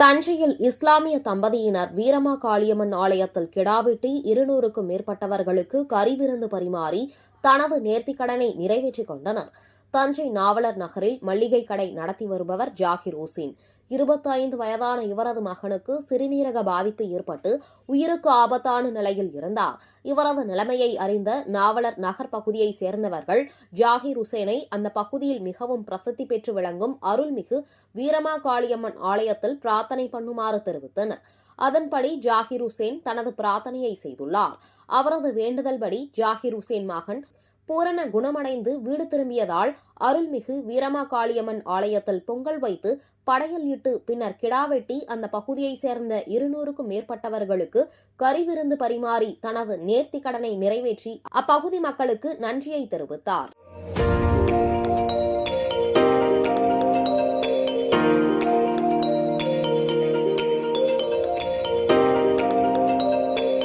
தஞ்சையில் இஸ்லாமிய தம்பதியினர் வீரமா காளியம்மன் ஆலயத்தில் கிடா வெட்டி 200க்கும் மேற்பட்டவர்களுக்கு கறிவிருந்து பரிமாறி தனது நேர்த்திக்கடனை நிறைவேற்றிக் கொண்டனர். தஞ்சை நாவலர் நகரில் மளிகை கடை நடத்தி வருபவர் ஜாகிர் உசேன். 25 வயதான இவரது மகனுக்கு சிறுநீரக பாதிப்பு ஏற்பட்டு உயிருக்கு ஆபத்தான நிலையில் இருந்தார். இவரது நிலைமையை அறிந்த நாவலர் நகர் பகுதியைச் சேர்ந்தவர்கள் ஜாகிர் உசேனை அந்த பகுதியில் மிகவும் பிரசித்தி பெற்று விளங்கும் அருள்மிகு வீரமா காளியம்மன் ஆலயத்தில் பிரார்த்தனை பண்ணுமாறு தெரிவித்தனர். அதன்படி ஜாகிர் உசேன் தனது பிரார்த்தனையை செய்துள்ளார். அவரது வேண்டுதல்படி ஜாகிர் உசேன் மகன் பூரண குணமடைந்து வீடு திரும்பியதால் அருள்மிகு வீரமா காளியம்மன் ஆலயத்தில் பொங்கல் வைத்து படையல் இட்டு பின்னர் கிடா வெட்டி அந்த பகுதியைச் சேர்ந்த 200க்கும் மேற்பட்டவர்களுக்கு கறிவிருந்து பரிமாறி தனது நேர்த்திக் கடனை நிறைவேற்றி அப்பகுதி மக்களுக்கு நன்றியை தெரிவித்தார்.